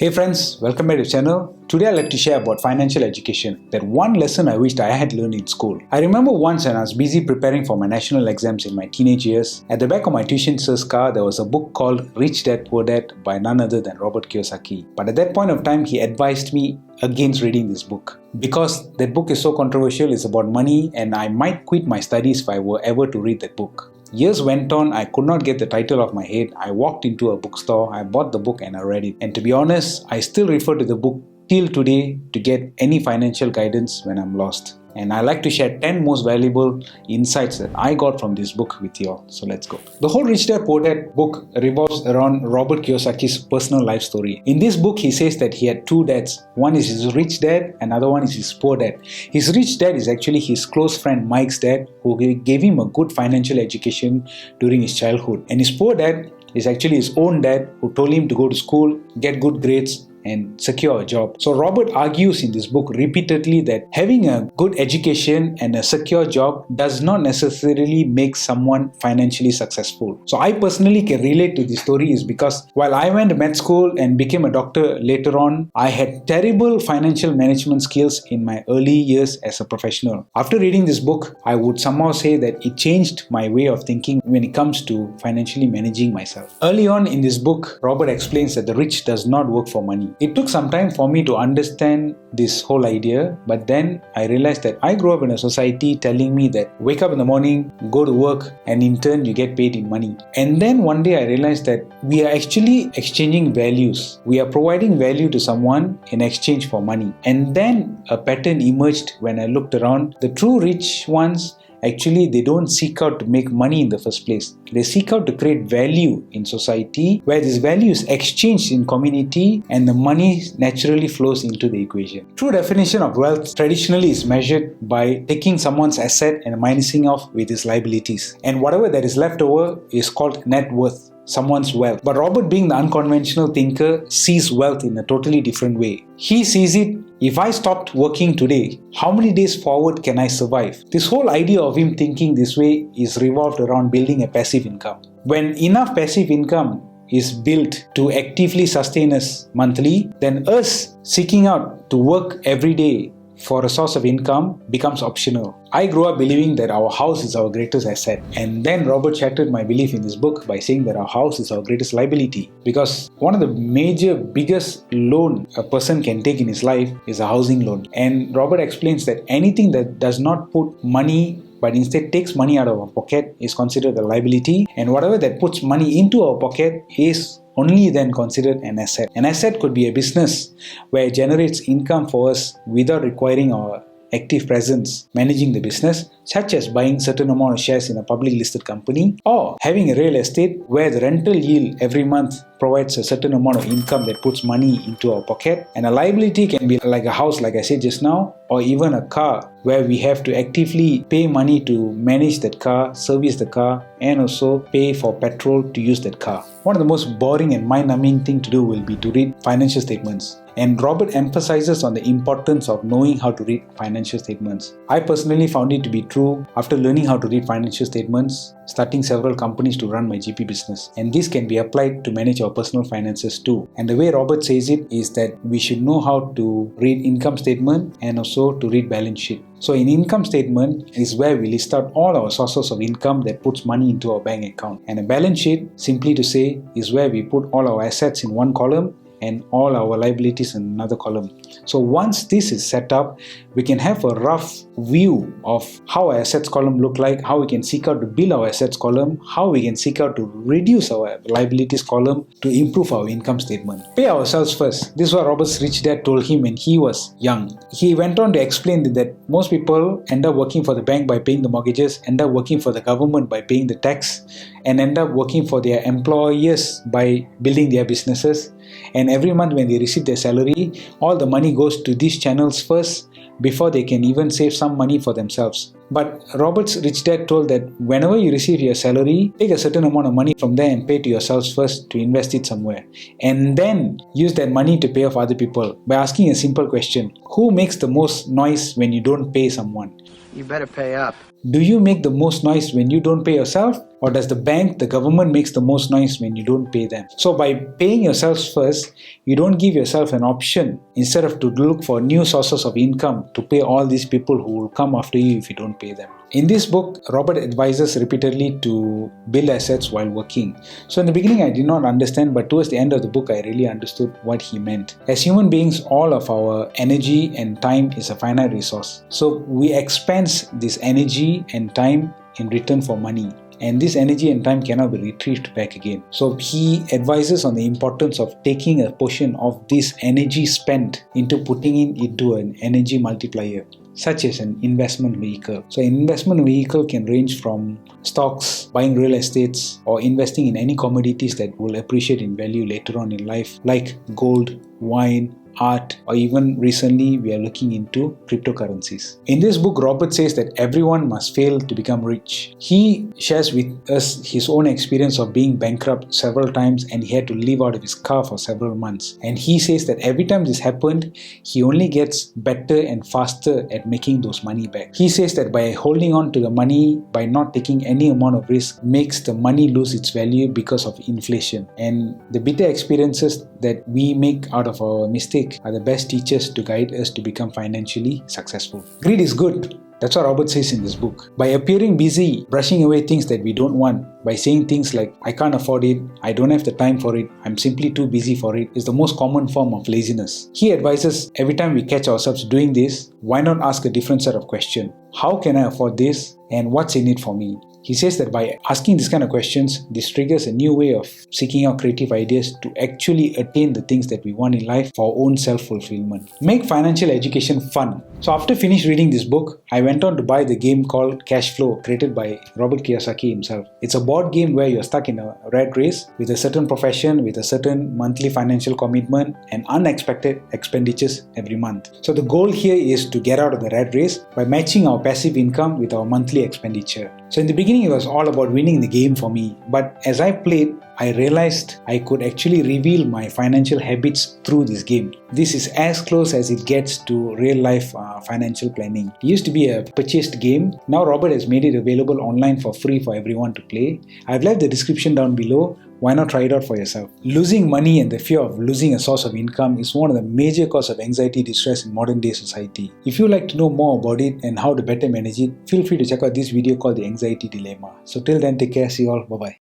Hey friends, welcome back to the channel. Today I'd like to share about financial education, that one lesson I wished I had learned in school. I remember once when I was busy preparing for my national exams in my teenage years, at the back of my tuition sir's car there was a book called Rich Dad Poor Dad by none other than Robert Kiyosaki. But at that point of time he advised me against reading this book because that book is so controversial, it's about money and I might quit my studies if I were ever to read that book. Years went on, I could not get the title off my head. I walked into a bookstore, I bought the book and I read it. And to be honest, I still refer to the book till today to get any financial guidance when I'm lost. And I like to share 10 most valuable insights that I got from this book with you all. So let's go. The whole Rich Dad Poor Dad book revolves around Robert Kiyosaki's personal life story. In this book, he says that he had two dads. One is his rich dad, another one is his poor dad. His rich dad is actually his close friend Mike's dad, who gave him a good financial education during his childhood. And his poor dad is actually his own dad, who told him to go to school, get good grades, and secure a job. So Robert argues in this book repeatedly that having a good education and a secure job does not necessarily make someone financially successful. So I personally can relate to this story is because while I went to med school and became a doctor later on, I had terrible financial management skills in my early years as a professional. After reading this book, I would somehow say that it changed my way of thinking when it comes to financially managing myself. Early on in this book, Robert explains that the rich does not work for money. It took some time for me to understand this whole idea, but then I realized that I grew up in a society telling me that wake up in the morning, go to work, and in turn you get paid in money. And then one day I realized that we are actually exchanging values. We are providing value to someone in exchange for money. And then a pattern emerged when I looked around. The true rich ones, actually, they don't seek out to make money in the first place. They seek out to create value in society, where this value is exchanged in community and the money naturally flows into the equation. True definition of wealth traditionally is measured by taking someone's asset and minusing off with his liabilities. And whatever that is left over is called net worth. Someone's wealth. But Robert, being the unconventional thinker, sees wealth in a totally different way. He sees it, if I stopped working today, how many days forward can I survive? This whole idea of him thinking this way is revolved around building a passive income. When enough passive income is built to actively sustain us monthly, then us seeking out to work every day for a source of income becomes optional. I grew up believing that our house is our greatest asset, and then Robert shattered my belief in this book by saying that our house is our greatest liability, because one of the biggest loan a person can take in his life is a housing loan. And Robert explains that anything that does not put money but instead takes money out of our pocket is considered a liability, and whatever that puts money into our pocket is only then considered an asset. An asset could be a business where it generates income for us without requiring our active presence managing the business, such as buying certain amount of shares in a public listed company, or having a real estate where the rental yield every month provides a certain amount of income that puts money into our pocket. And a liability can be like a house, like I said just now, or even a car where we have to actively pay money to manage that car, service the car, and also pay for petrol to use that car. One of the most boring and mind-numbing thing to do will be to read financial statements. And Robert emphasizes on the importance of knowing how to read financial statements. I personally found it to be true after learning how to read financial statements, starting several companies to run my GP business. And this can be applied to manage our personal finances too. And the way Robert says it is that we should know how to read income statement and also to read balance sheet. So in income statement is where we list out all our sources of income that puts money into our bank account. And a balance sheet, simply to say, is where we put all our assets in one column and all our liabilities in another column. So once this is set up, we can have a rough view of how our assets column look like, how we can seek out to build our assets column, how we can seek out to reduce our liabilities column to improve our income statement. Pay ourselves first. This is what Robert's rich dad told him when he was young. He went on to explain that most people end up working for the bank by paying the mortgages, end up working for the government by paying the tax, and end up working for their employers by building their businesses. And every month when they receive their salary, all the money goes to these channels first before they can even save some money for themselves. But Robert's rich dad told that whenever you receive your salary, take a certain amount of money from there and pay to yourselves first to invest it somewhere. And then use that money to pay off other people by asking a simple question. Who makes the most noise when you don't pay someone? You better pay up. Do you make the most noise when you don't pay yourself? Or does the bank, the government makes the most noise when you don't pay them? So by paying yourselves first, you don't give yourself an option instead of to look for new sources of income to pay all these people who will come after you if you don't pay them. In this book, Robert advises repeatedly to build assets while working. So in the beginning, I did not understand, but towards the end of the book, I really understood what he meant. As human beings, all of our energy and time is a finite resource. So we expense this energy and time in return for money. And this energy and time cannot be retrieved back again. So he advises on the importance of taking a portion of this energy spent into putting it into an energy multiplier, such as an investment vehicle. So an investment vehicle can range from stocks, buying real estates, or investing in any commodities that will appreciate in value later on in life, like gold, wine, art, or even recently we are looking into cryptocurrencies. In this book, Robert says that everyone must fail to become rich. He shares with us his own experience of being bankrupt several times, and he had to live out of his car for several months. And he says that every time this happened, he only gets better and faster at making those money back. He says that by holding on to the money, by not taking any amount of risk, makes the money lose its value because of inflation. And the bitter experiences that we make out of our mistakes are the best teachers to guide us to become financially successful. Greed is good. That's what Robert says in this book. By appearing busy, brushing away things that we don't want, by saying things like, I can't afford it, I don't have the time for it, I'm simply too busy for it, is the most common form of laziness. He advises every time we catch ourselves doing this, why not ask a different set of questions? How can I afford this? And what's in it for me? He says that by asking these kind of questions, this triggers a new way of seeking out creative ideas to actually attain the things that we want in life for our own self-fulfillment. Make financial education fun. So after finished reading this book, I went on to buy the game called Cash Flow, created by Robert Kiyosaki himself. It's a board game where you're stuck in a rat race with a certain profession, with a certain monthly financial commitment and unexpected expenditures every month. So the goal here is to get out of the rat race by matching our passive income with our monthly expenditure. So in the beginning, it was all about winning the game for me. But as I played, I realized I could actually reveal my financial habits through this game. This is as close as it gets to real life financial planning. It used to be a purchased game. Now Robert has made it available online for free for everyone to play. I've left the description down below. Why not try it out for yourself? Losing money and the fear of losing a source of income is one of the major causes of anxiety distress in modern day society. If you'd like to know more about it and how to better manage it, feel free to check out this video called The Anxiety Dilemma. So till then, take care, see you all, bye bye.